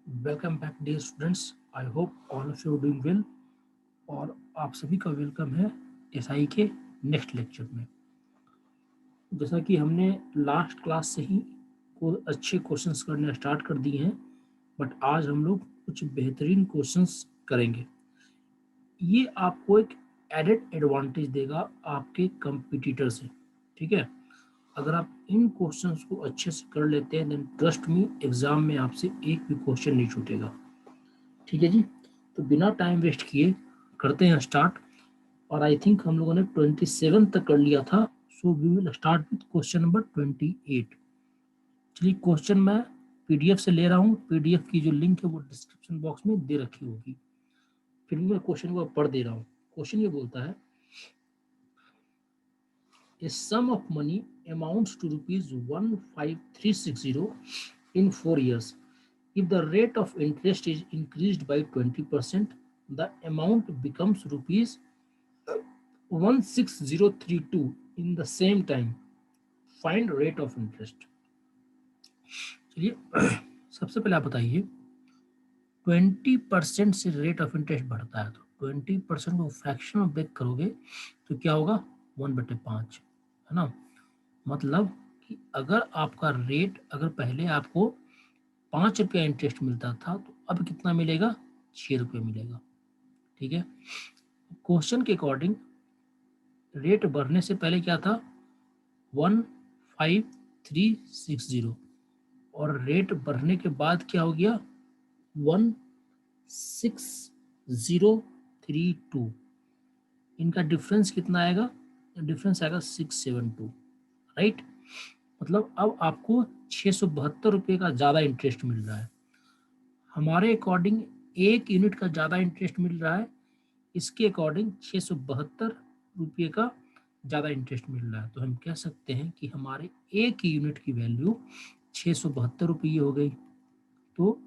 Welcome back dear students. I hope all of you doing well. और आप सभी का वेलकम है एसआई के नेक्स्ट लेक्चर में। जैसा कि हमने लास्ट क्लास से ही को अच्छे क्वेश्चंस करने स्टार्ट कर दिए हैं, बट आज हम लोग कुछ बेहतरीन क्वेश्चंस करेंगे। ये आपको एक एडेड एडवांटेज देगा आपके कंपटीटर से। ठीक है, अगर आप इन क्वेश्चंस को अच्छे से कर लेते हैं देन ट्रस्ट मी, एग्जाम में आपसे एक भी क्वेश्चन नहीं छूटेगा। ठीक है जी, तो बिना टाइम वेस्ट किए करते हैं स्टार्ट। और आई थिंक हम लोगों ने 27 तक कर लिया था, so we will start with question number 28। चलिए, क्वेश्चन मैं पीडीएफ से ले रहा हूँ। पीडीएफ की जो लिंक है वो डिस्क्रिप्शन बॉक्स में दे रखी होगी। फिर मैं क्वेश्चन को पढ़ दे रहा हूँ। क्वेश्चन ये बोलता है, a sum of money amounts to rupees 15360 in 4 years. If the rate of interest is increased by 20%, the amount becomes rupees 16032 in the same time. Find rate of interest. चलिए, सबसे पहले आप बताइए, 20% से रेट ऑफ इंटरेस्ट बढ़ता है तो 20% को फ्रैक्शन में ब्रेक करोगे तो क्या होगा, 1/5, है ना। मतलब कि अगर आपका रेट, अगर पहले आपको 5 रुपया इंटरेस्ट मिलता था तो अब कितना मिलेगा, 6 रुपये मिलेगा। ठीक है, क्वेश्चन के अकॉर्डिंग रेट बढ़ने से पहले क्या था, 15360, और रेट बढ़ने के बाद क्या हो गया, 16032। इनका डिफरेंस कितना आएगा, डिफरेंस आएगा 672, राइट। मतलब अब आपको 672 रुपये का ज़्यादा इंटरेस्ट मिल रहा है। हमारे अकॉर्डिंग 1 यूनिट का ज़्यादा इंटरेस्ट मिल रहा है, इसके अकॉर्डिंग 672 रुपये का ज़्यादा इंटरेस्ट मिल रहा है। तो हम कह सकते हैं कि हमारे 1 यूनिट की वैल्यू 672 रुपये हो गई। तो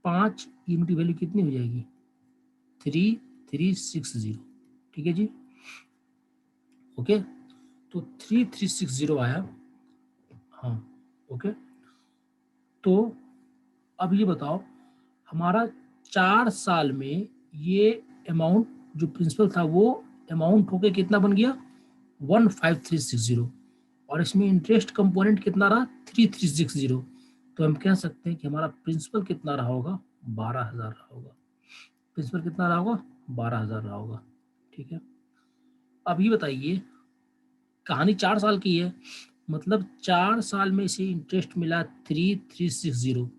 5 यूनिट की वैल्यू कितनी हो जाएगी, 3360। ठीक है जी, ओके। तो 3360 आया, हाँ, ओके। तो अब ये बताओ, हमारा 4 साल में ये अमाउंट, जो प्रिंसिपल था वो अमाउंट होके कितना बन गया, 15360, और इसमें इंटरेस्ट कंपोनेंट कितना रहा, 3360। तो हम कह सकते हैं कि हमारा प्रिंसिपल कितना रहा होगा, 12,000 रहा होगा। प्रिंसिपल कितना रहा होगा, 12,000 रहा होगा। ठीक है, अब ये बताइए, कहानी 4 साल की है, मतलब 4 साल में इसे इंटरेस्ट मिला 3360।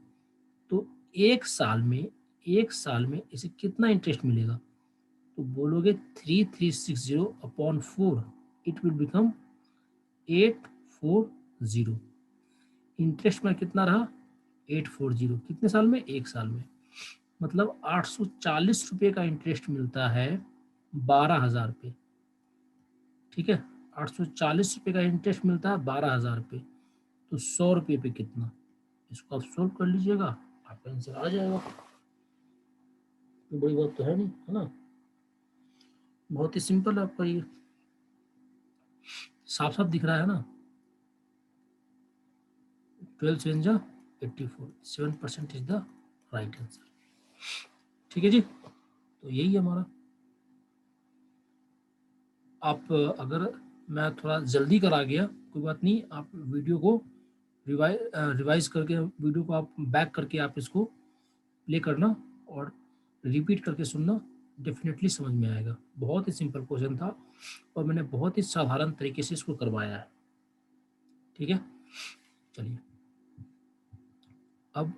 तो 1 साल में, 1 साल में इसे कितना इंटरेस्ट मिलेगा, तो बोलोगे 3360/4, इट विल बिकम 840। इंटरेस्ट में कितना रहा, 840, कितने साल में, 1 साल में। मतलब 840 रुपये का इंटरेस्ट मिलता है 12,000 पे। ठीक है, 840 रुपये का इंटरेस्ट मिलता है 12,000 पे। तो 100 रुपये पे कितना, इसको आप सोल्व कर लीजिएगा, आपका आंसर आ जाएगा। तो बड़ी बात तो है नहीं, है ना, बहुत ही सिंपल है आपका ये, साफ साफ दिख रहा है ना। 12 7 7% इज द राइट आंसर। ठीक है जी, तो यही है हमारा। आप अगर मैं थोड़ा जल्दी करा गया कोई बात नहीं, आप वीडियो को रिवाइज करके, वीडियो को आप बैक करके आप इसको प्ले करना और रिपीट करके सुनना, डेफिनेटली समझ में आएगा। बहुत ही सिंपल क्वेश्चन था और मैंने बहुत ही साधारण तरीके से इसको करवाया है। ठीक है, चलिए अब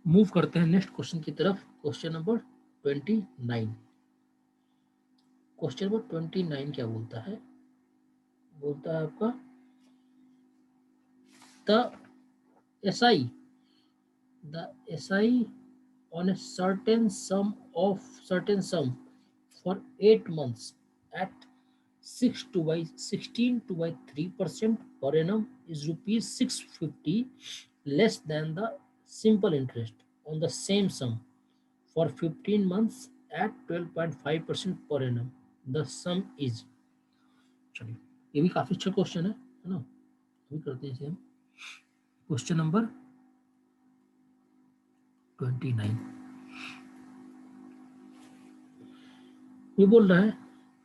मूव करते हैं नेक्स्ट क्वेश्चन की तरफ। Question number 29। क्वेश्चन नंबर 29 क्या बोलता है, बोलता है आपका, the SI the SI on a certain sum for 8 months at 6 to by 16 to by 3% per annum is rupees 650 less than the simple interest on the same sum for 15 months at 12.5% per annum. The sum is, चलिए ये भी काफी अच्छा question है ना। अभी करते हैं इसे हम। Question number 29। ये बोल रहा है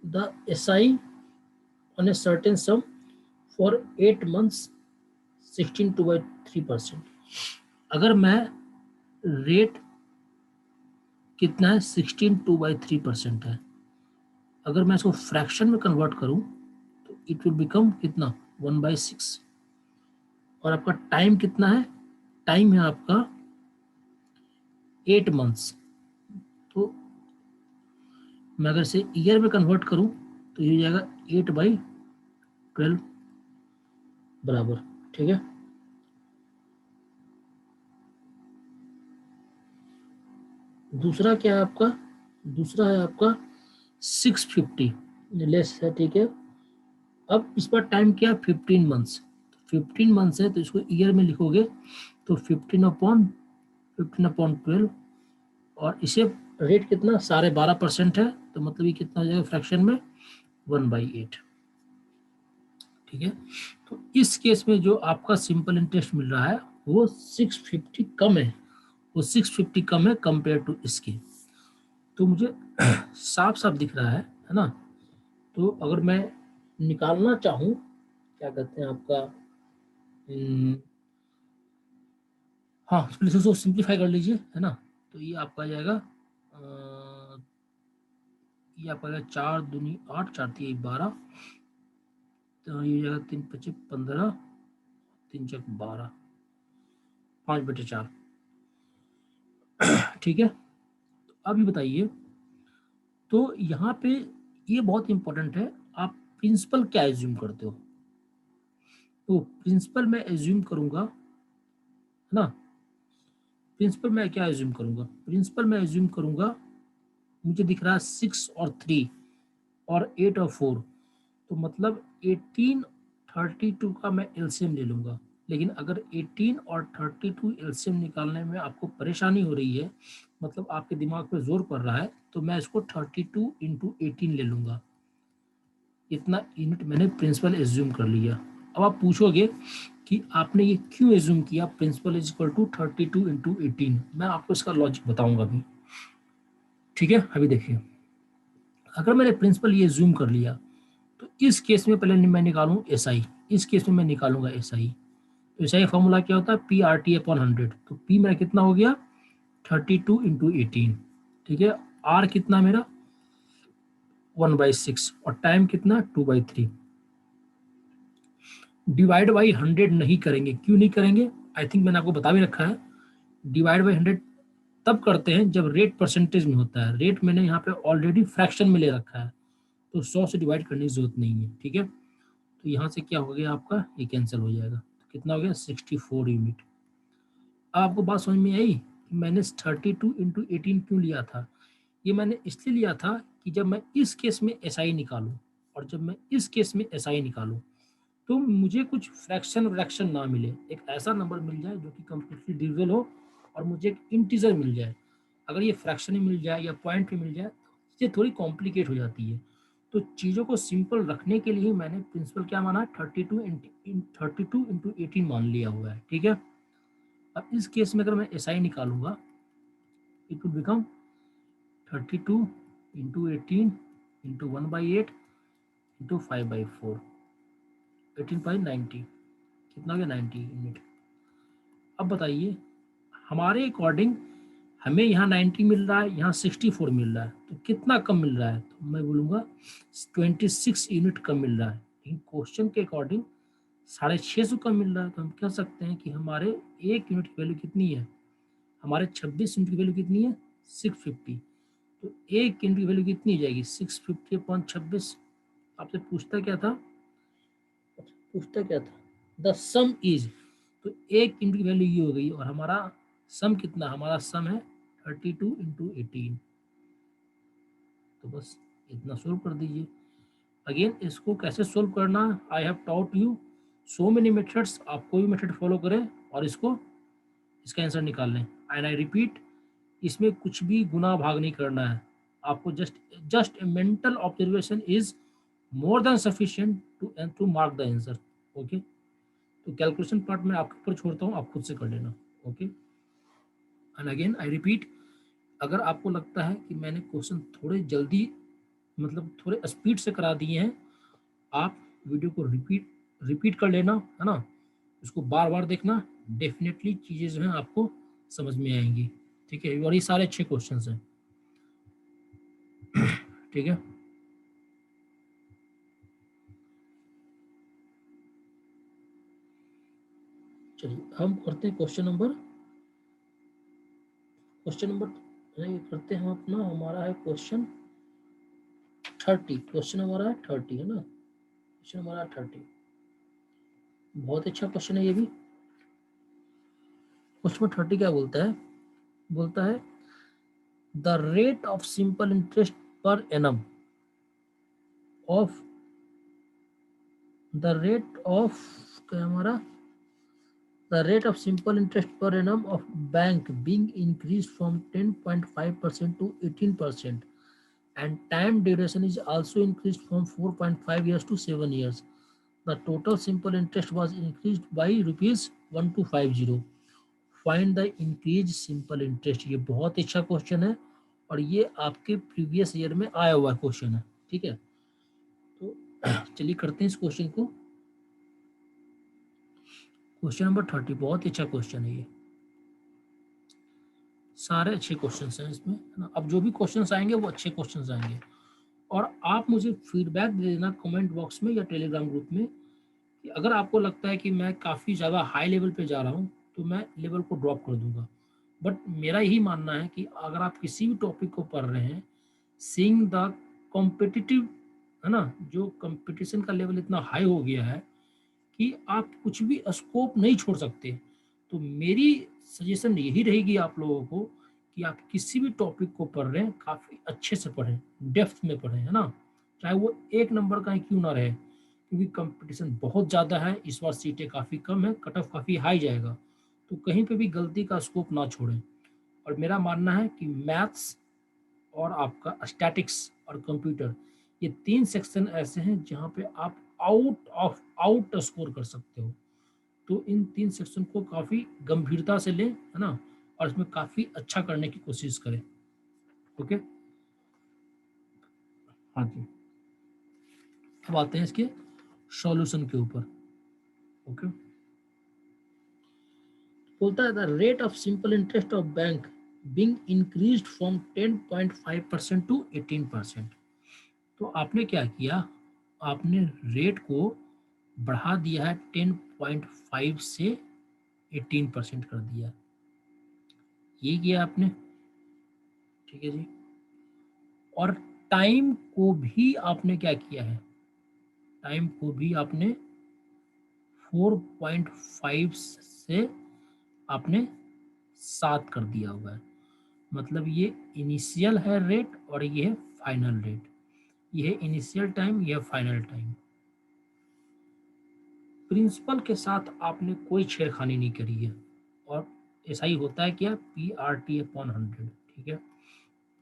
the SI on a certain some for 8 months 16/3%। अगर मैं रेट कितना है 16/3% है, अगर मैं इसको फ्रैक्शन में कन्वर्ट करूं तो इट विल बिकम कितना 1/6। और आपका टाइम कितना है, टाइम है आपका 8 months। तो मैं अगर इसे ईयर में कन्वर्ट करूं तो ये हो जाएगा 8/12 बराबर। ठीक है, दूसरा क्या है आपका, दूसरा है आपका 650 लेस है। ठीक है, अब इस पर टाइम क्या है 15 months। 15 months है तो इसको ईयर में लिखोगे तो 15/12 और इसे रेट कितना 12.5% है तो मतलब ये कितना हो जाएगा फ्रैक्शन में 1/8। ठीक है, तो इस केस में जो आपका सिंपल इंटरेस्ट मिल रहा है वो 650 कम है, वो 650 कम है कंपेयर टू इसके। तो मुझे साफ साफ दिख रहा है ना। तो अगर मैं निकालना चाहूँ, क्या कहते हैं आपका, हाँ प्लीज उसको सिंप्लीफाई कर लीजिए, है ना। तो ये आपका आ जाएगा ये आपका आ जाएगा 4 दूनी 8, 4 तिया 12, तो ये हो जाएगा 3×5 = 15, 3×4 5/4। ठीक है, तो अभी बताइए, तो यहाँ पे ये बहुत इंपॉर्टेंट है, आप प्रिंसिपल क्या एज्यूम करते हो। तो प्रिंसिपल मैं एज्यूम करूंगा, है ना, प्रिंसिपल मैं क्या एज्यूम करूंगा, प्रिंसिपल मैं एज्यूम करूंगा, मुझे दिख रहा है 6 और 3 और 8 और 4, तो मतलब 18 32 का मैं एलसीएम ले लूंगा। लेकिन अगर 18 और 32 एलसीएम निकालने में आपको परेशानी हो रही है, मतलब आपके दिमाग पे जोर पड़ रहा है, तो मैं इसको 32 × 18 ले लूंगा। इतना यूनिट मैंने प्रिंसिपल एज्यूम कर लिया। अब आप पूछोगे कि आपने ये क्यों एज्यूम किया प्रिंसिपल इज इक्वल टू 32 × 18, मैं आपको इसका लॉजिक बताऊंगा अभी। ठीक है, अभी देखिए, अगर मैंने प्रिंसिपल ये एज्यूम कर लिया तो इस केस में पहले मैं निकालूं एसआई, इस केस में मैं निकालूंगा एसआई। तो एसआई फॉर्मूला क्या होता है PRT/100। तो पी मेरा कितना हो गया 32 × 18। ठीक है, आर कितना मेरा 1/6 और टाइम कितना 2/3। डिवाइड बाई 100 नहीं करेंगे, क्यों नहीं करेंगे, आई थिंक मैंने आपको बता भी रखा है। डिवाइड बाई 100 तब करते हैं जब रेट परसेंटेज में होता है, रेट मैंने यहाँ पे ऑलरेडी फ्रैक्शन में ले रखा है, तो 100 से डिवाइड करने की जरूरत नहीं है। ठीक है, तो यहाँ से क्या हो गया आपका, ये कैंसिल हो जाएगा, तो कितना हो गया 64 यूनिट। अब आपको बात समझ में आई कि मैंने 32 × 18 क्यों लिया था। ये मैंने इसलिए लिया था कि जब मैं इस केस में एसआई निकालूं और जब मैं इस केस में एसआई निकालूं तो मुझे कुछ फ्रैक्शन व्रैक्शन ना मिले, एक ऐसा नंबर मिल जाए जो कि कंप्लीटली डिविजिबल हो और मुझे एक इंटीजर मिल जाए। अगर ये फ्रैक्शन में मिल जाए या पॉइंट में मिल जाए तो चीज़ें थोड़ी कॉम्प्लिकेट हो जाती है। तो चीज़ों को सिंपल रखने के लिए मैंने प्रिंसिपल क्या माना 32 × 18 मान लिया हुआ है। ठीक है, अब इस केस में अगर मैं एसआई निकालूंगा इट विल बिकम 32 × 18 × 1/8 × 5/4 18/90, कितना हो गया 90 यूनिट। अब बताइए हमारे अकॉर्डिंग हमें यहाँ 90 मिल रहा है, यहाँ 64 मिल रहा है, तो कितना कम मिल रहा है, तो मैं बोलूँगा 26 यूनिट कम मिल रहा है। लेकिन क्वेश्चन के अकॉर्डिंग 650 कम मिल रहा है, तो हम कह सकते हैं कि हमारे एक यूनिट की वैल्यू कितनी है, हमारे 26 यूनिट की वैल्यू कितनी है 650। तो एक यूनिट की वैल्यू कितनी हो जाएगी 650/26। आपसे पूछता क्या था, द सम इज, तो एक यूनिट की वैल्यू ये हो गई और हमारा सम कितना, हमारा सम है 32 × 18। तो बस इतना सोल्व कर दीजिए। अगेन इसको कैसे सोल्व करना, I have taught you so many methods, आप कोई भी मेथड फॉलो करें और इसको इसका आंसर निकाल लें। एंड आई रिपीट, इसमें कुछ भी गुना भाग नहीं करना है आपको, just a mental observation is more than sufficient to mark the answer. Okay, तो कैलकुलेशन पार्ट में आपके ऊपर छोड़ता हूँ, आप खुद से कर लेना। Okay. And again I repeat, अगर आपको लगता है कि मैंने क्वेश्चन थोड़े जल्दी मतलब थोड़े स्पीड से करा दिए हैं, आप वीडियो को रिपीट कर लेना, है ना, उसको बार बार देखना, डेफिनेटली चीज़ें जो हैं आपको समझ में आएंगी। ठीक है, और ये सारे अच्छे क्वेश्चन हैं। ठीक है, चलिए हम करते हैं क्वेश्चन नंबर करते हैं हम अपना, हमारा है क्वेश्चन 30, क्वेश्चन हमारा है 30, है ना, क्वेश्चन हमारा 30, बहुत अच्छा क्वेश्चन है ये भी। क्वेश्चन 30 क्या बोलता है the rate of simple interest per annum of the rate of क्या हमारा the rate of simple interest per annum of bank being increased from 10.5% to 18%, and time duration is also increased from 4.5 years to 7 years. The total simple interest was increased by rupees 1250. Find the increased simple interest. ये बहुत अच्छा question है और ये आपके previous year में आया हुआ क्वेश्चन है। ठीक है, तो चलिए करते हैं इस क्वेश्चन को। क्वेश्चन नंबर 30 बहुत अच्छा क्वेश्चन है ये, सारे अच्छे क्वेश्चंस हैं इसमें, है ना। अब जो भी क्वेश्चंस आएंगे वो अच्छे क्वेश्चंस आएंगे, और आप मुझे फीडबैक दे देना कमेंट बॉक्स में या टेलीग्राम ग्रुप में कि अगर आपको लगता है कि मैं काफ़ी ज़्यादा हाई लेवल पे जा रहा हूँ तो मैं लेवल को ड्रॉप कर दूंगा। बट मेरा यही मानना है कि अगर आप किसी भी टॉपिक को पढ़ रहे हैं, सीइंग द कॉम्पिटिटिव, है ना, जो कंपटीशन का लेवल इतना हाई हो गया है कि आप कुछ भी स्कोप नहीं छोड़ सकते, तो मेरी सजेशन यही रहेगी आप लोगों को कि आप किसी भी टॉपिक को पढ़ रहे हैं काफ़ी अच्छे से पढ़ें, डेप्थ में पढ़ें, है ना, चाहे वो एक नंबर का ही क्यों ना रहे, क्योंकि कंपटीशन बहुत ज़्यादा है इस बार, सीटें काफ़ी कम है, कट ऑफ काफ़ी हाई जाएगा, तो कहीं पे भी गलती का स्कोप ना छोड़ें। और मेरा मानना है कि मैथ्स और आपका स्टैटिक्स और कंप्यूटर, ये 3 सेक्शन ऐसे हैं जहाँ पे आप आउट स्कोर कर सकते हो। तो इन 3 सेक्शन को काफ़ी गंभीरता से लें, है ना, और इसमें काफ़ी अच्छा करने की कोशिश करें। ओके, हाँ जी, अब आते हैं इसके सॉल्यूशन के ऊपर। ओके, बोलता है the rate of simple interest of bank being increased from 10.5% to 18%। तो आपने क्या किया, आपने रेट को बढ़ा दिया है 10.5 से 18% कर दिया, ये किया आपने। ठीक है जी, और टाइम को भी आपने क्या किया है, टाइम को भी आपने 4.5 से आपने 7 कर दिया हुआ है। मतलब ये इनिशियल है रेट और ये है फाइनल रेट, ये है इनिशियल टाइम, ये है फाइनल टाइम। प्रिंसिपल के साथ आपने कोई छेड़खानी नहीं करी है, और ऐसा ही होता है क्या, PRT/100। ठीक है,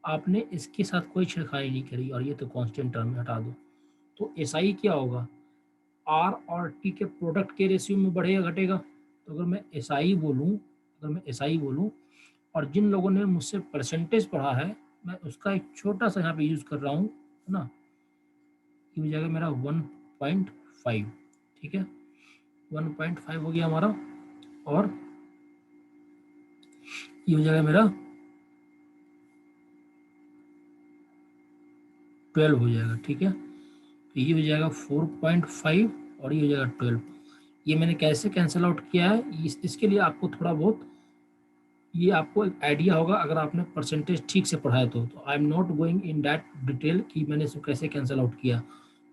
आपने इसके साथ कोई छेड़खानी नहीं करी, और ये तो कांस्टेंट टर्म में हटा दो, तो SI क्या होगा, R और T के प्रोडक्ट के रेशियो में बढ़ेगा घटेगा। तो अगर मैं SI बोलूँ, और जिन लोगों ने मुझसे परसेंटेज पढ़ा है, मैं उसका एक छोटा सा यहाँ पे यूज़ कर रहा हूँ, है ना, ये हो जाएगा मेरा 1.5। ठीक है, 1.5 हो गया हमारा, और ये हो जाएगा मेरा 12 हो जाएगा। ठीक है, तो ये हो जाएगा 4.5 और ये हो जाएगा 12। ये मैंने कैसे कैंसिल आउट किया है, इसके लिए आपको थोड़ा बहुत ये आपको एक आइडिया होगा अगर आपने परसेंटेज ठीक से पढ़ा है तो I am not going in that detail कि मैंने इसको कैसे कैंसिल आउट किया।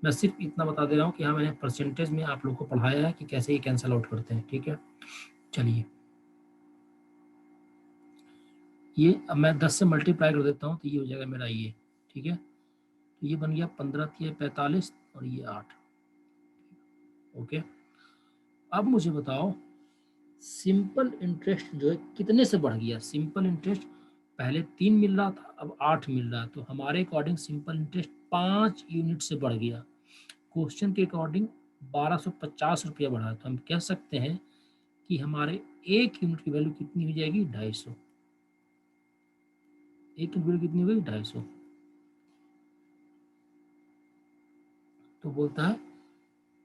मैं सिर्फ इतना बता दे रहा हूँ कि हाँ, मैंने परसेंटेज में आप लोग को पढ़ाया है कि कैसे ये कैंसिल आउट करते हैं। ठीक है, चलिए ये अब मैं 10 से मल्टीप्लाई कर देता हूँ, तो ये हो जाएगा मेरा ये। ठीक है, तो ये बन गया 15×3 = 45 और ये 8। ओके, अब मुझे बताओ सिंपल इंटरेस्ट जो है कितने से बढ़ गया। सिंपल इंटरेस्ट पहले 3 मिल रहा था, अब 8 मिल रहा है, तो हमारे अकॉर्डिंग सिंपल इंटरेस्ट 5 यूनिट से बढ़ गया। क्वेश्चन के अकॉर्डिंग 1250 रुपया बढ़ा, तो हम कह सकते हैं कि हमारे 1 यूनिट की वैल्यू कितनी हो जाएगी, 250। एक यूनिट वैल्यू कितनी हो गई 250। तो बोलता है,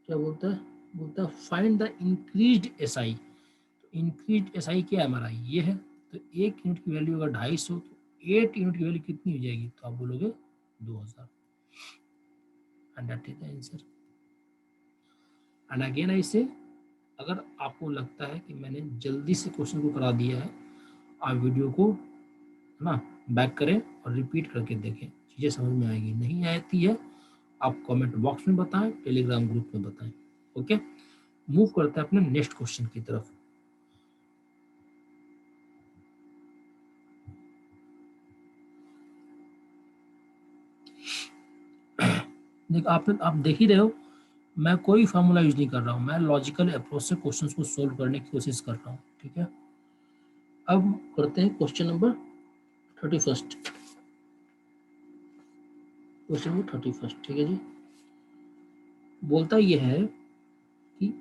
क्या बोलता है, बोलता है फाइंड द इंक्रीज्ड एसआई। तो इंक्रीज्ड एसआई क्या है हमारा, ये है। तो एक यूनिट की वैल्यू अगर 250 तो 8 यूनिट की वैल्यू कितनी हो जाएगी, तो आप बोलोगे 2000। And that is the answer. And again I से, अगर आपको लगता है कि मैंने जल्दी से क्वेश्चन को करा दिया है, आप वीडियो को है ना बैक करें और रिपीट करके देखें, चीज़ें समझ में आएगी। नहीं आती है आप कमेंट बॉक्स में बताएं, टेलीग्राम ग्रुप में बताएं। ओके, मूव करते हैं अपने नेक्स्ट क्वेश्चन की तरफ। देख आप देख ही रहे हो, मैं कोई फार्मूला यूज नहीं कर रहा हूँ, मैं लॉजिकल अप्रोच से क्वेश्चंस को सोल्व करने की कोशिश कर रहा हूँ। ठीक है, अब करते हैं क्वेश्चन नंबर 31। क्वेश्चन नंबर 31, ठीक है जी। बोलता यह है कि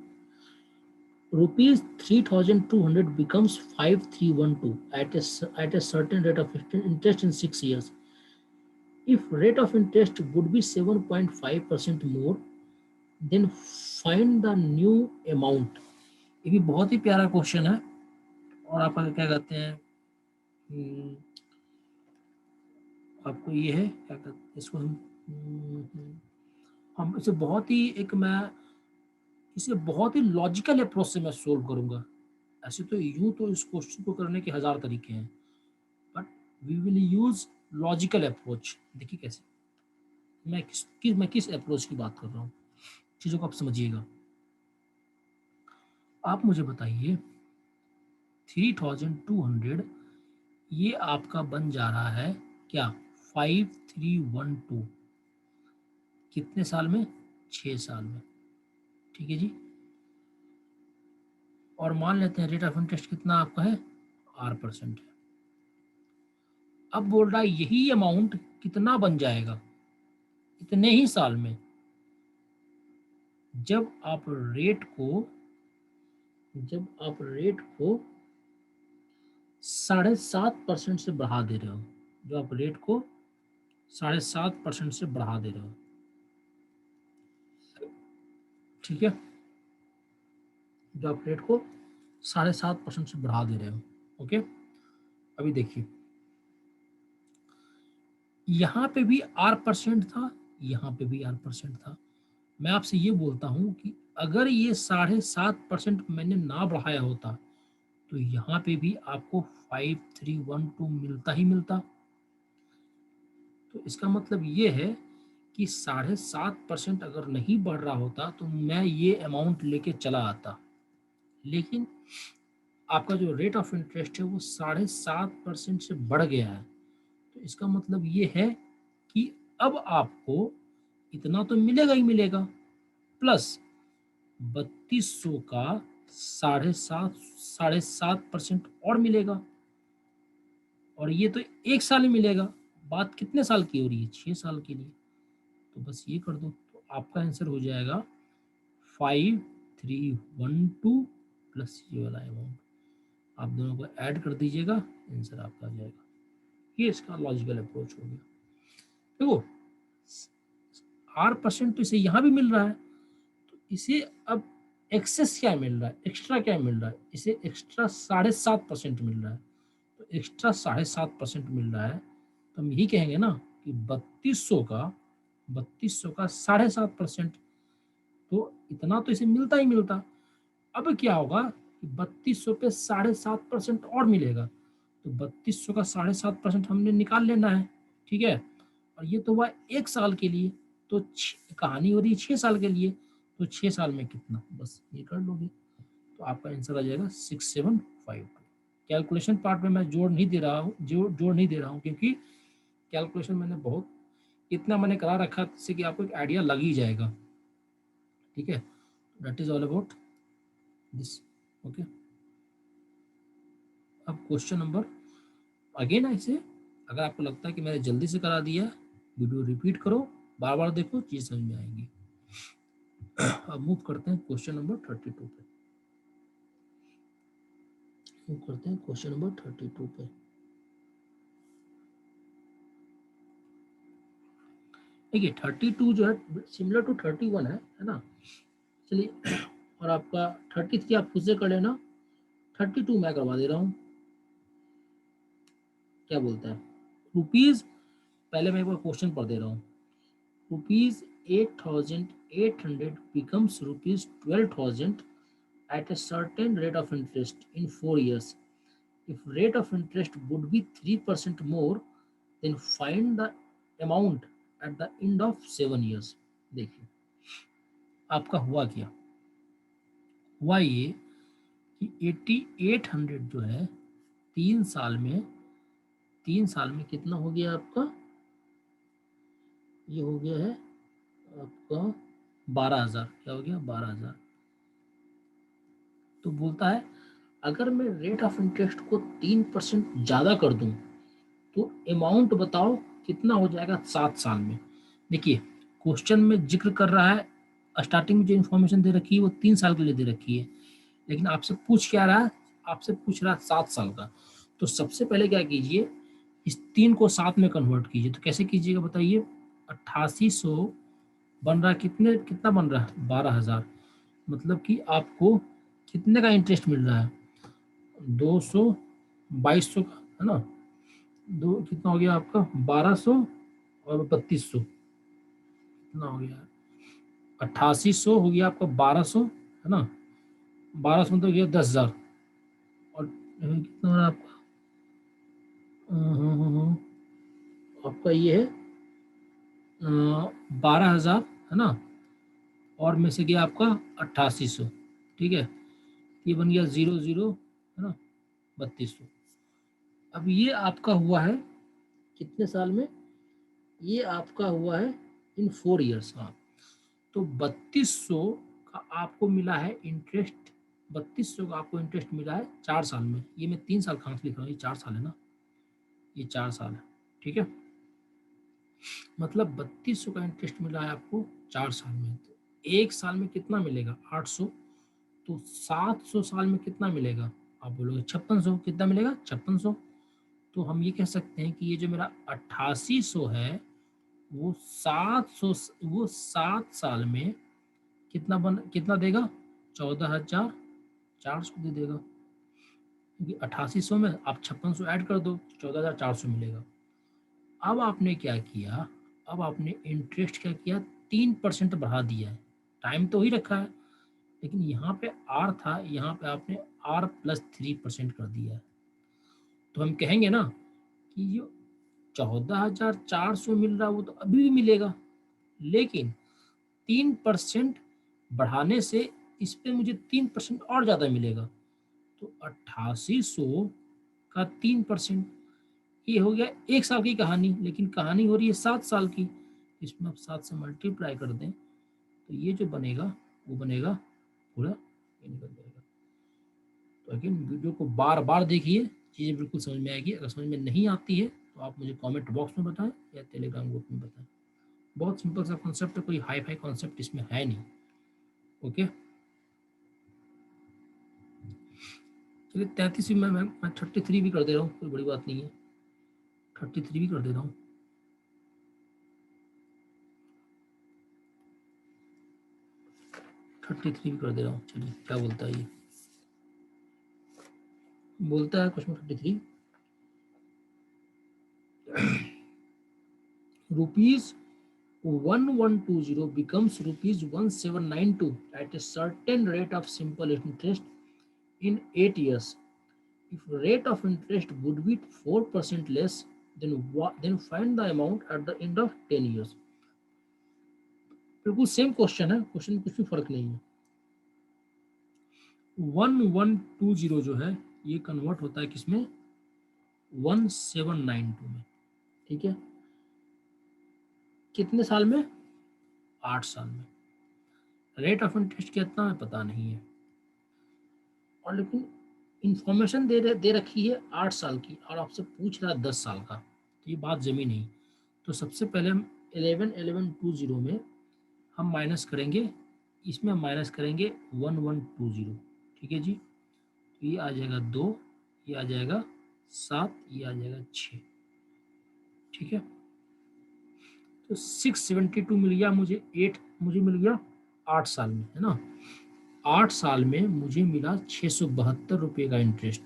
₹3,200 becomes 5,312 at a certain rate of interest in 6 years. If rate of interest would be 7.5% more, then find the new amount. ये भी बहुत ही प्यारा क्वेश्चन है। और आप क्या कहते हैं, आपको ये है क्या कहते हैं इसको, हम इसे बहुत ही मैं इसे बहुत ही लॉजिकल अप्रोच से मैं सोल्व करूंगा। ऐसे तो यूं तो इस क्वेश्चन को करने के 1000 तरीके हैं, but we will use logical approach. देखिए कैसे, मैं किस अप्रोच की बात कर रहा हूँ, चीज़ों को आप समझिएगा। आप मुझे बताइए 3200 ये आपका बन जा रहा है क्या, 5312 कितने साल में, 6 साल में। ठीक है जी, और मान लेते हैं रेट ऑफ इंटरेस्ट कितना आपका है, R% है। अब बोल रहा है यही अमाउंट कितना बन जाएगा, इतने ही साल में, जब आप रेट को 7.5% से बढ़ा दे रहे हो, जो आप रेट को 7.5% से बढ़ा दे रहे हो। ठीक है, जो आप रेट को 7.5% से बढ़ा दे रहे हो। ओके, अभी देखिए यहाँ पे भी R% था, यहाँ पे भी R% था। मैं आपसे ये बोलता हूँ कि अगर ये 7.5% मैंने ना बढ़ाया होता तो यहाँ पे भी आपको 5312 मिलता ही मिलता। तो इसका मतलब ये है कि 7.5% अगर नहीं बढ़ रहा होता तो मैं ये अमाउंट लेके चला आता, लेकिन आपका जो रेट ऑफ इंटरेस्ट है वो 7.5% से बढ़ गया है। तो इसका मतलब ये है कि अब आपको इतना तो मिलेगा ही मिलेगा, प्लस 3200 का 7.5% और मिलेगा, और ये तो एक साल में मिलेगा। बात कितने साल की हो रही है, 6 साल के लिए। तो बस ये कर दो तो आपका आंसर हो जाएगा 5312 प्लस ये वाला अमाउंट, आप दोनों को ऐड कर दीजिएगा, आंसर आपका आ जाएगा। ये इसका लॉजिकल अप्रोच हो गया। देखो R% तो इसे यहाँ भी मिल रहा है, तो इसे अब एक्सेस क्या मिल रहा है, एक्स्ट्रा क्या मिल रहा है, इसे एक्स्ट्रा 7.5% मिल रहा है। तो एक्स्ट्रा 7.5% मिल रहा है, तो हम यही कहेंगे ना कि 3200 का 7.5%, तो इतना तो इसे मिलता ही मिलता। अब क्या होगा कि 3200 पे 7.5% और मिलेगा, तो 3200 का 7.5% हमने निकाल लेना है। ठीक है, और ये तो हुआ एक साल के लिए, तो कहानी हो रही है 6 साल के लिए, तो 6 साल में कितना, बस ये कर लोगे तो आपका आंसर आ जाएगा 6752। कैलकुलेशन पार्ट में मैं जोड़ नहीं दे रहा हूँ क्योंकि कैलकुलेशन मैंने बहुत इतना मैंने करा रखा जिससे कि आपको एक आइडिया लग ही जाएगा। ठीक है, that is all about this. Okay, अब क्वेश्चन नंबर अगेन ऐसे, अगर आपको लगता है कि मैंने जल्दी से करा दिया, वीडियो रिपीट करो, बार बार देखो, चीज समझ में आएगी। अब मूव करते हैं क्वेश्चन नंबर 32 पे। मूव करते हैं क्वेश्चन नंबर 32 पे। देखिए 32 जो है सिमिलर टू 31 है ना। चलिए और आपका 33 आप खुद से कर लेना, 32 मैं करवा दे रहा हूँ। क्या बोलता है रुपीज, पहले मैं एक बार क्वेश्चन पढ़ दे रहा हूँ। Rupees 8,800 becomes rupees 12,000 at a certain rate of interest in 4 years. If rate of interest would be 3% more, then find the amount at the end of 7 years. देखिए आपका हुआ क्या, हुआ ये कि 8800 जो है 3 साल में, 3 साल में कितना हो गया आपका, ये हो गया है आपका 12,000। क्या हो गया 12,000। तो बोलता है अगर मैं रेट ऑफ इंटरेस्ट को 3% ज़्यादा कर दूं तो अमाउंट बताओ कितना हो जाएगा 7 साल में। देखिए क्वेश्चन में जिक्र कर रहा है, स्टार्टिंग में जो इन्फॉर्मेशन दे रखी है वो 3 साल के लिए दे रखी है, लेकिन आपसे पूछ क्या रहा है, आपसे पूछ रहा है 7 साल का। तो सबसे पहले क्या कीजिए, इस 3 को 7 में कन्वर्ट कीजिए। तो कैसे कीजिएगा बताइए, 8800 बन रहा है कितने, कितना बन रहा है 12,000, मतलब कि आपको कितने का इंटरेस्ट मिल रहा है 200, 2200 का, है ना। दो कितना हो गया आपका 1200 और 3200, कितना हो गया 8800 हो गया आपका 1200, है ना। 1200 तो हो गया 10,000, और कितना हो रहा है आपका आपका ये है 12,000, है ना, और में से गया आपका 8800, ठीक है। ये बन गया 00, है ना, 3200। अब ये आपका हुआ है कितने साल में, ये आपका हुआ है इन 4 ईयर्स। हाँ, तो 3200 का आपको मिला है इंटरेस्ट, 3200 का आपको इंटरेस्ट मिला है 4 साल में। ये मैं 3 साल कहाँ से लिख रहा हूँ, ये 4 साल है ना, ये 4 साल है, ठीक है। मतलब 3200 का इंटरेस्ट मिला है आपको 4 साल में। तो 1 साल में कितना मिलेगा 800, तो 700 साल में कितना मिलेगा, आप बोलोगे 5600, कितना मिलेगा 5600। तो हम ये कह सकते हैं कि ये जो मेरा 8800 है वो 700, वो 7 साल में कितना देगा 14,400 दे देगा, क्योंकि 8800 में आप 5600 ऐड कर दो 14,400 मिलेगा। अब आपने क्या किया, अब आपने इंटरेस्ट क्या किया 3% बढ़ा दिया है, टाइम तो ही रखा है, लेकिन यहाँ पे आर था, यहाँ पे आपने R+3% कर दिया है। तो हम कहेंगे ना कि ये 14,400 मिल रहा है वो तो अभी भी मिलेगा, लेकिन 3% बढ़ाने से इस पे मुझे 3% और ज़्यादा मिलेगा। तो 8800 का 3%, ये हो गया 1 साल की कहानी, लेकिन कहानी हो रही है 7 साल की। इसमें आप 7 से मल्टीप्लाई कर दें तो ये जो बनेगा वो बनेगा पूरा, ये निकल जाएगा। तो अगेन वीडियो को बार बार देखिए, चीज़ें बिल्कुल समझ में आएगी। अगर समझ में नहीं आती है तो आप मुझे कमेंट बॉक्स में बताएं या टेलीग्राम ग्रुप में बताएं। बहुत सिंपल सा कॉन्सेप्ट है, कोई हाई फाई कॉन्सेप्ट इसमें है नहीं। ओके, चलिए 33 भी मैं 33 भी कर दे रहा हूँ, कोई बड़ी बात नहीं है, 33 भी कर दे रहा हूँ। 33 भी कर दे रहा हूँ, चलिए क्या बोलता है ये, बोलता है question 33, rupees 1120 becomes rupees 1792 at a certain rate of simple interest in 8 years. If rate of interest would be 4% less, then find the amount at the end of 10 years. बिल्कुल सेम क्वेश्चन है, question में कुछ भी फर्क नहीं है। 1120 जो है ये कन्वर्ट होता है किसमें 1792 में, ठीक है। कितने साल में 8 साल में। रेट ऑफ इंटरेस्ट कितना है पता नहीं है, और लेकिन इंफॉर्मेशन दे रखी है 8 साल की और आपसे पूछ रहा है 10 साल का, तो ये बात जमी नहीं। तो सबसे पहले हम 11,1120 में हम माइनस करेंगे, इसमें हम माइनस करेंगे 1120, ठीक है जी। तो ये आ जाएगा 2, ये आ जाएगा 7, ये आ जाएगा 6, ठीक है। तो 672 मिल गया मुझे, 8 मुझे मिल गया 8 साल में, है ना। 8 साल में मुझे मिला 672 रुपये का इंटरेस्ट।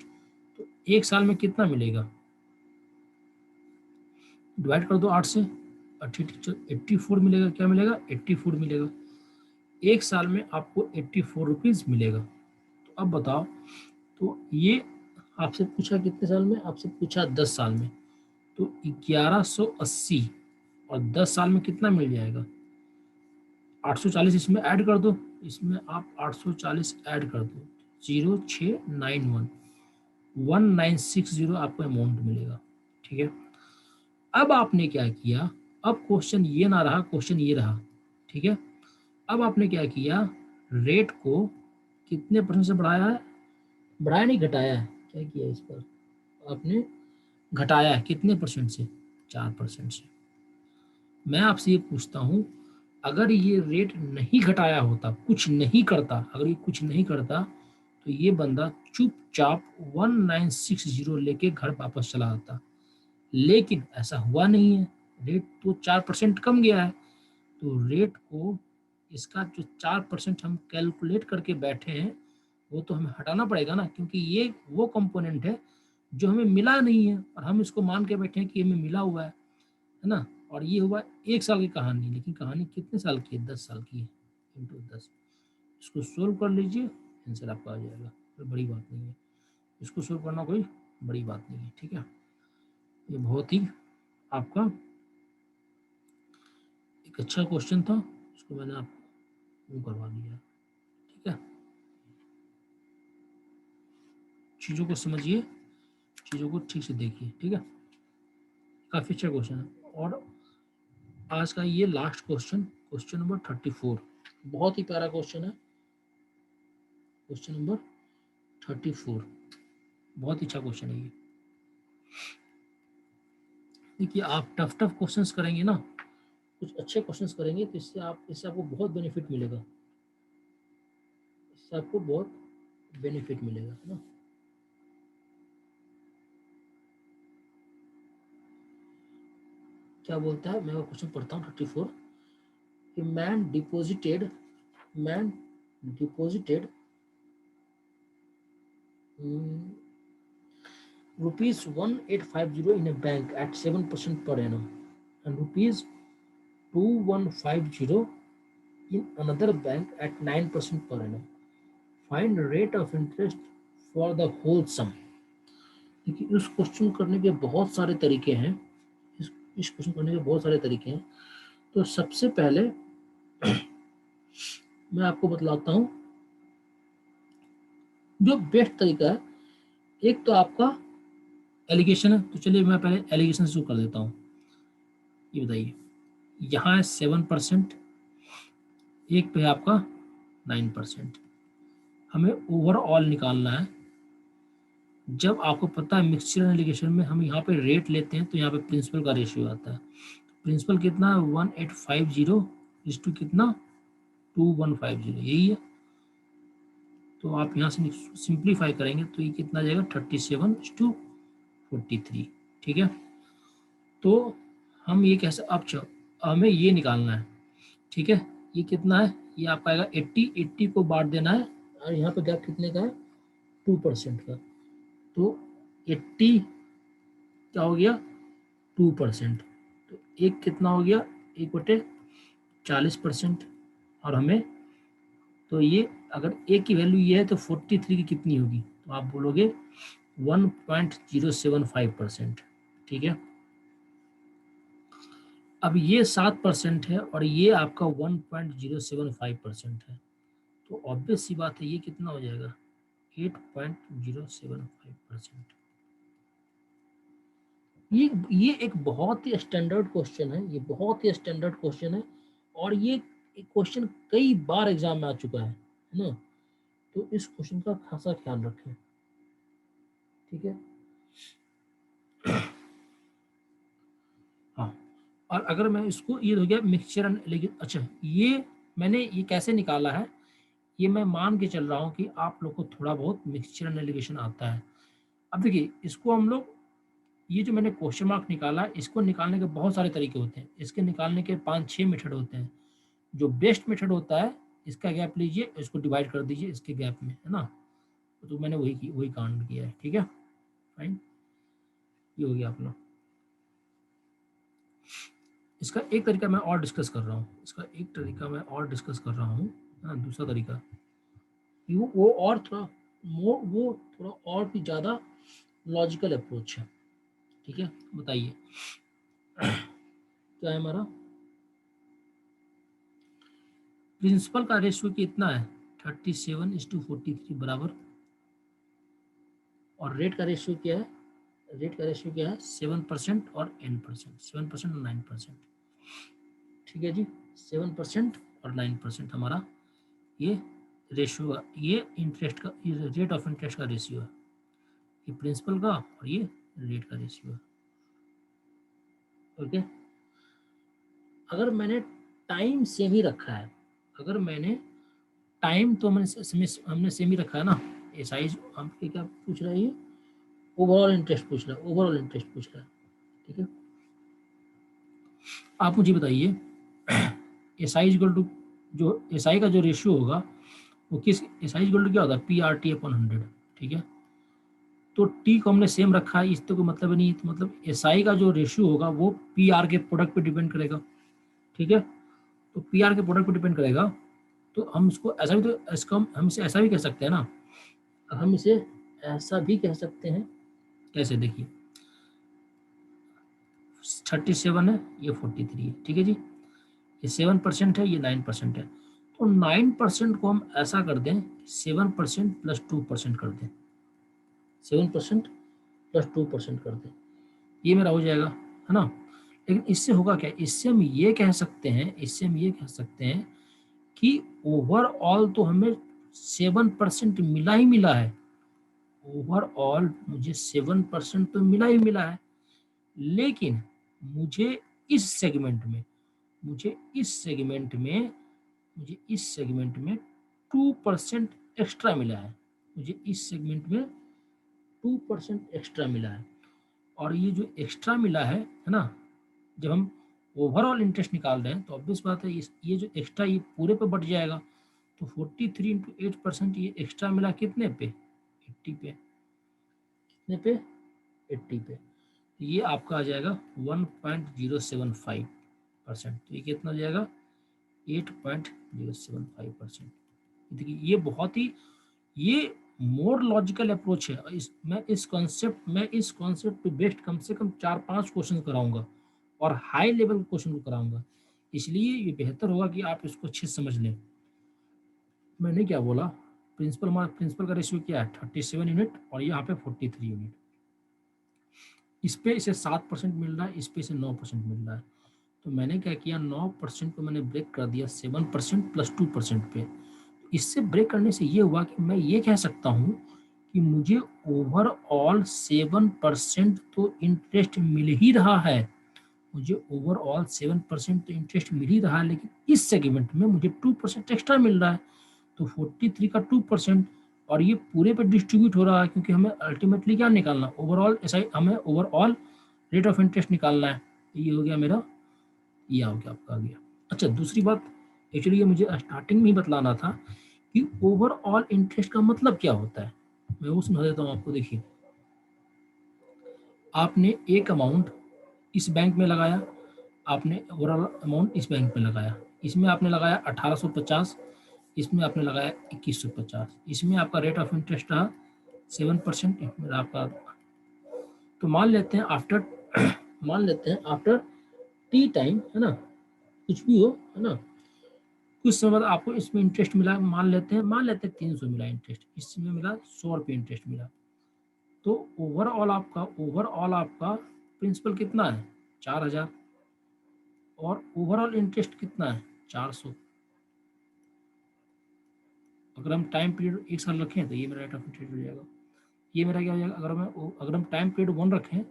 तो 1 साल में कितना मिलेगा, डिवाइड कर दो 8 से, 84 मिलेगा। क्या मिलेगा, 84 मिलेगा। 1 साल में आपको 84 रुपीज़ मिलेगा। तो अब बताओ, तो ये आपसे पूछा कितने साल में, आपसे पूछा 10 साल में, तो 1180 और 10 साल में कितना मिल जाएगा, 840 इसमें ऐड कर दो, इसमें आप 840 ऐड कर दो, 0691 1960 आपको अमाउंट मिलेगा। ठीक है, अब आपने क्या किया, अब क्वेश्चन ये ना रहा, क्वेश्चन ये रहा। ठीक है, अब आपने क्या किया, रेट को कितने परसेंट से बढ़ाया है, बढ़ाया नहीं घटाया है, क्या किया इस पर आपने घटाया है, कितने परसेंट से, 4% से। मैं आपसे ये पूछता हूँ, अगर ये रेट नहीं घटाया होता, कुछ नहीं करता, अगर ये कुछ नहीं करता, तो ये बंदा चुपचाप 1960 लेके घर वापस चला आता। लेकिन ऐसा हुआ नहीं है, रेट तो 4% कम गया है। तो रेट को, इसका जो 4% हम कैलकुलेट करके बैठे हैं, वो तो हमें हटाना पड़ेगा ना, क्योंकि ये वो कंपोनेंट है जो हमें मिला नहीं है, और हम इसको मान के बैठे हैं कि हमें मिला हुआ है ना। और ये हुआ 1 साल की कहानी, लेकिन कहानी कितने साल की है, 10 साल की है, इंटू 10। इसको सोल्व कर लीजिए, आंसर आपका आ जाएगा, कोई बड़ी बात नहीं है, इसको सोल्व करना कोई बड़ी बात नहीं है। ठीक है, ये बहुत ही आपका एक अच्छा क्वेश्चन था, इसको मैंने आपको वो करवा दिया। ठीक है, चीज़ों को समझिए, चीज़ों को ठीक से देखिए। ठीक है, काफ़ी अच्छा क्वेश्चन है। और आज का ये लास्ट क्वेश्चन, क्वेश्चन नंबर 34, बहुत ही प्यारा क्वेश्चन है, क्वेश्चन नंबर 34, बहुत ही अच्छा क्वेश्चन है ये। देखिए, आप टफ क्वेश्चंस करेंगे ना, कुछ अच्छे क्वेश्चंस करेंगे, तो इससे आपको बहुत बेनिफिट मिलेगा, इससे आपको बहुत बेनिफिट मिलेगा, है ना। क्या बोलता है, मैं वो क्वेश्चन पढ़ता हूँ 34। कि man deposited rupees 1850 in a bank at 7% per annum and rupees 2150 in another bank at 9% per annum. Find rate of interest for the whole sum. देखिए, इस क्वेश्चन करने के बहुत सारे तरीके हैं, इस क्वेश्चन करने के बहुत सारे तरीके हैं। तो सबसे पहले मैं आपको बतलाता हूँ जो बेस्ट तरीका है। एक तो आपका एलिगेशन है, तो चलिए मैं पहले एलिगेशन शुरू कर देता हूँ। ये बताइए, यहाँ है 7%, एक पे है आपका 9%। हमें ओवरऑल निकालना है। जब आपको पता है मिक्सचर एंड एलिगेशन में हम यहाँ पे रेट लेते हैं, तो यहाँ पे प्रिंसिपल का रेशियो आता है। प्रिंसिपल कितना है, 1850 इस टू कितना, 2150, यही है। तो आप यहाँ से सिंप्लीफाई करेंगे तो ये कितना जाएगा, 37:43। ठीक है, तो हम ये कैसे, अब हमें ये निकालना है। ठीक है, ये कितना है, ये आपका आएगा 80 को बांट देना है, और यहाँ पे गैप कितने का है, 2% का। तो 80 क्या हो गया, 2%। तो एक कितना हो गया, 1/40%। और हमें, तो ये अगर एक की वैल्यू ये है, तो 43 की कितनी होगी, तो आप बोलोगे 1.075%। ठीक है, अब ये 7% है और ये आपका 1.075% है, तो ऑब्वियस सी बात है, ये कितना हो जाएगा, 8.075%। ये एक बहुत ही स्टैंडर्ड क्वेश्चन है, ये बहुत ही स्टैंडर्ड क्वेश्चन है, और ये क्वेश्चन कई बार एग्जाम में आ चुका है ना। तो इस क्वेश्चन का खासा ख्याल रखें। ठीक है, हाँ। और अगर मैं इसको, ये हो गया मिक्सचर एंड, लेकिन अच्छा, ये मैंने ये कैसे निकाला है, ये मैं मान के चल रहा हूँ कि आप लोग को थोड़ा बहुत मिक्सचर एंड एलिगेशन आता है। अब देखिए, इसको हम लोग ये जो मैंने क्वेश्चन मार्क निकाला, इसको निकालने के बहुत सारे तरीके होते हैं, इसके निकालने के 5-6 मेथड होते हैं। जो बेस्ट मेथड होता है, इसका गैप लीजिए, इसको डिवाइड कर दीजिए इसके गैप में, है ना। तो मैंने वही कांड किया है, ठीक है, फाइन। ये हो गया अपना। इसका एक तरीका मैं और डिस्कस कर रहा हूँ, दूसरा तरीका, वो और थोड़ा वो थोड़ा और भी ज़्यादा लॉजिकल अप्रोच है, ठीक है। बताइए क्या है हमारा प्रिंसिपल का रेशियो कितना है, 37:43 बराबर, और रेट का रेशियो क्या है, 7% और 9%, 7% और 9%, ठीक है जी। 7% और 9% हमारा ये रेशियो, ये इंटरेस्ट का, ये रेट ऑफ इंटरेस्ट का रेशियो है, ये प्रिंसिपल का और ये रेट का रेशियो है, ओके। अगर मैंने टाइम सेम ही रखा है, अगर मैंने टाइम तो हमने सेम ही रखा है ना, एसआई हमके क्या पूछ रहा है, ये ओवरऑल इंटरेस्ट पूछ रहा है, ओवरऑल इंटरेस्ट पूछ रहा है, ठीक है। आप मुझे बताइए एसआई इक्वल टू, जो एसआई का जो रेशियो होगा वो किस, एसआई इक्वल टू क्या होता है, PRT/100, ठीक है। तो टी को हमने सेम रखा है, इससे कोई मतलब नहीं, तो मतलब एसआई का जो रेशियो होगा वो पीआर के प्रोडक्ट पे डिपेंड करेगा, ठीक है। तो पीआर के प्रोडक्ट पे डिपेंड करेगा, तो हम इसको ऐसा भी, तो इसको हम इसे ऐसा भी कह सकते हैं ना, हम इसे ऐसा भी कह सकते हैं, कैसे, देखिए 37 है, ये 43 है, ठीक है जी। ये 7% है, ये 9% है, तो 9% को हम ऐसा कर दें, 7% प्लस 2% कर दें, 7% प्लस 2% कर दें, ये मेरा हो जाएगा, है ना। लेकिन इससे होगा क्या, इससे हम ये कह सकते हैं, कि ओवरऑल तो हमें 7% मिला ही मिला है, ओवरऑल मुझे 7% तो मिला ही मिला है, लेकिन मुझे इस सेगमेंट में, मुझे इस सेगमेंट में 2% एक्स्ट्रा मिला है, मुझे इस सेगमेंट में 2% एक्स्ट्रा मिला है। और ये जो एक्स्ट्रा मिला है ना, जब हम ओवरऑल इंटरेस्ट निकाल रहे हैं तो ऑब्वियस बात है, ये जो एक्स्ट्रा ये पूरे पे बढ़ जाएगा, तो 43 इंटू 8%, ये एक्स्ट्रा मिला कितने पे, 80 पे, कितने पे, 80 पे, तो ये आपका आ जाएगा 1.075%, तो ये कितना हो जाएगा, 8.075%। देखिए ये बहुत ही, ये मोर लॉजिकल अप्रोच है, मैं इस कॉन्सेप्ट पे बेस्ड कम से कम 4-5 क्वेश्चन कराऊंगा और हाई लेवल क्वेश्चन को कराऊंगा, इसलिए ये बेहतर होगा कि आप इसको अच्छे से समझ लें। मैंने क्या बोला, प्रिंसिपल का रेशियो क्या है, 37 यूनिट, और यहाँ पे 43 यूनिट, इस पे इसे 7% मिल रहा है, इस पे इसे 9% मिल रहा है, तो मैंने क्या किया, 9% को मैंने ब्रेक कर दिया 7% प्लस 2% पे। इससे ब्रेक करने से ये हुआ कि मैं ये कह सकता हूँ कि मुझे ओवरऑल 7% तो इंटरेस्ट मिल ही रहा है, मुझे ओवरऑल 7% तो इंटरेस्ट मिल ही रहा है, लेकिन इस सेगमेंट में मुझे 2% एक्स्ट्रा मिल रहा है, तो 43 का 2%, और ये पूरे पे डिस्ट्रीब्यूट हो रहा है, क्योंकि हमें अल्टीमेटली क्या निकालना, ओवरऑल, ऐसा हमें ओवरऑल रेट ऑफ इंटरेस्ट निकालना है, ये हो गया मेरा, ये हो गया आपका आ गया। अच्छा, दूसरी बात, एक्चुअली ये मुझे स्टार्टिंग में ही बतलाना था कि ओवरऑल इंटरेस्ट का मतलब क्या होता है, मैं वो समझा देता हूँ आपको। देखिए, आपने एक अमाउंट इस बैंक में लगाया, आपने ओवरऑल अमाउंट इस बैंक में लगाया, इसमें आपने लगाया 1850, इसमें आपने लगाया 2150, इसमें आपका रेट ऑफ इंटरेस्ट रहा 7%, इसमें आपका, तो मान लेते हैं आफ्टर मान लेते हैं आफ्टर टी टाइम, है ना, कुछ भी हो, है ना, कुछ समय बाद आपको इसमें इंटरेस्ट मिला, मान लेते हैं 300 मिला इंटरेस्ट, इसमें मिला 100 रुपये इंटरेस्ट मिला, तो ओवरऑल आपका प्रिंसिपल कितना है, 4000, और ओवरऑल इंटरेस्ट कितना है, 400। अगर हम टाइम पीरियड 1 साल रखें तो ये मेरा रेट ऑफ इंटरेस्ट हो जाएगा, ये मेरा क्या हो जाएगा, अगर हम टाइम पीरियड 1 रखें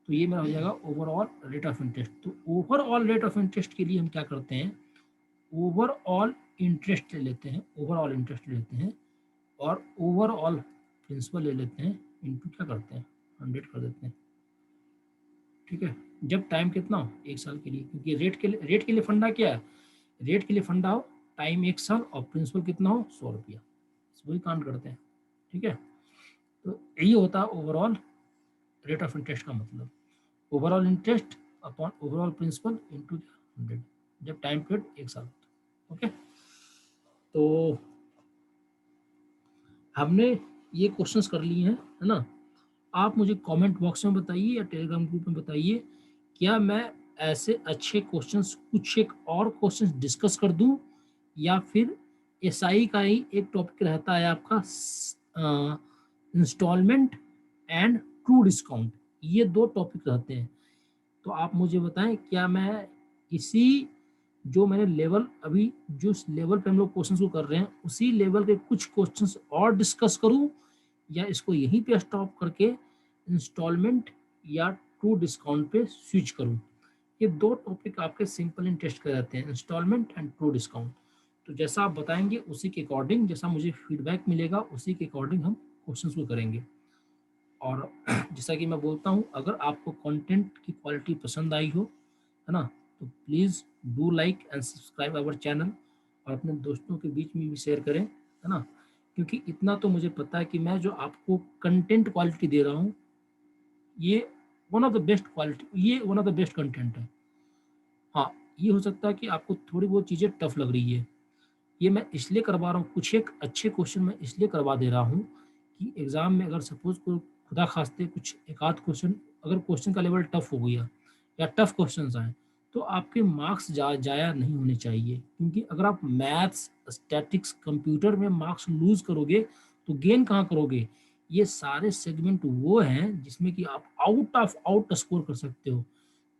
तो ये मेरा हो जाएगा ओवरऑल रेट ऑफ इंटरेस्ट। तो ओवरऑल रेट ऑफ इंटरेस्ट के लिए हम क्या करते हैं, ओवरऑल इंटरेस्ट ले लेते हैं, और ओवरऑल प्रिंसिपल ले लेते हैं, इनटू क्या करते हैं, 100 कर देते हैं, ठीक है, जब टाइम कितना हो 1 साल के लिए, क्योंकि रेट के लिए फंडा क्या है, रेट के लिए फंडा हो टाइम 1 साल और प्रिंसिपल कितना हो 100 रुपया, वही काउंट करते हैं। ठीक है, तो यही होता है ओवरऑल रेट ऑफ इंटरेस्ट का मतलब, overall interest upon overall principal into 100, जब टाइम पीरियड 1 साल होता है। ओके, तो हमने ये क्वेश्चंस कर लिए हैं, है ना। आप मुझे कमेंट बॉक्स में बताइए या टेलीग्राम ग्रुप में बताइए, क्या मैं ऐसे अच्छे क्वेश्चंस कुछ एक और क्वेश्चंस डिस्कस कर दूं, या फिर एसआई का ही एक टॉपिक रहता है आपका इंस्टॉलमेंट एंड ट्रू डिस्काउंट, ये 2 टॉपिक रहते हैं। तो आप मुझे बताएं, क्या मैं इसी जो मैंने लेवल अभी जिस लेवल पे हम लोग क्वेश्चंस को कर रहे हैं उसी लेवल के कुछ क्वेश्चंस और डिस्कस करूं, या इसको यहीं पे स्टॉप करके इंस्टॉलमेंट या ट्रू डिस्काउंट पे स्विच करूं। ये 2 टॉपिक आपके सिंपल इंटरेस्ट के रहते हैं, इंस्टॉलमेंट एंड ट्रू डिस्काउंट। तो जैसा आप बताएंगे उसी के अकॉर्डिंग, जैसा मुझे फीडबैक मिलेगा उसी के अकॉर्डिंग हम क्वेश्चंस को करेंगे। और जैसा कि मैं बोलता हूँ, अगर आपको कंटेंट की क्वालिटी पसंद आई हो, है ना, तो please do like and subscribe our channel, और अपने दोस्तों के बीच में भी शेयर करें, है ना। क्योंकि इतना तो मुझे पता है कि मैं जो आपको कंटेंट क्वालिटी दे रहा हूँ, ये one of the best quality, ये one of the best content है। हाँ, ये हो सकता है कि आपको थोड़ी बहुत चीज़ें टफ लग रही है, ये मैं इसलिए करवा रहा हूँ, कुछ एक अच्छे क्वेश्चन मैं इसलिए करवा दे रहा हूँ कि एग्ज़ाम में अगर सपोज को खुदा खास्ते कुछ एक आध क्वेश्चन, अगर क्वेश्चन का लेवल टफ हो गया या टफ क्वेश्चंस आए, तो आपके मार्क्स जाया नहीं होने चाहिए। क्योंकि अगर आप मैथ्स, स्टैटिक्स, कंप्यूटर में मार्क्स लूज करोगे तो गेन कहाँ करोगे। ये सारे सेगमेंट वो हैं जिसमें कि आप आउट ऑफ आउट स्कोर कर सकते हो।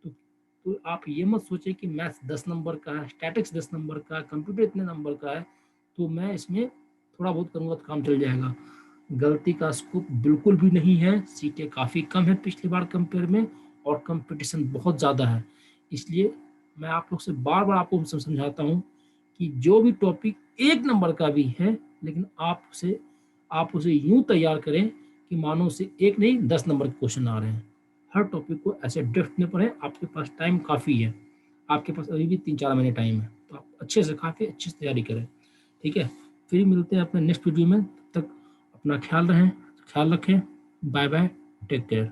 तो तो आप ये मत सोचें कि मैथ्स 10 नंबर का है, स्टैटिक्स 10 नंबर का है, कंप्यूटर इतने नंबर का है, तो मैं इसमें थोड़ा बहुत करूँगा तो काम चल जाएगा। गलती का स्कोप बिल्कुल भी नहीं है, सीटें काफ़ी कम है पिछली बार कंपेयर में, और कंपटीशन बहुत ज़्यादा है। इसलिए मैं आप लोग से बार बार आपको समझाता हूँ कि जो भी टॉपिक 1 नंबर का भी है, लेकिन आप उसे यूँ तैयार करें कि मानो उसे 1 नहीं 10 नंबर के क्वेश्चन आ रहे हैं। हर टॉपिक को ऐसे डेप्थ में पढ़ें, आपके पास टाइम काफ़ी है, आपके पास अभी भी 3-4 महीने टाइम है, तो आप अच्छे से खा के अच्छे से तैयारी करें। ठीक है, फिर मिलते हैं अपने नेक्स्ट वीडियो में, तब तक अपना ख्याल रखें, बाय बाय, टेक केयर।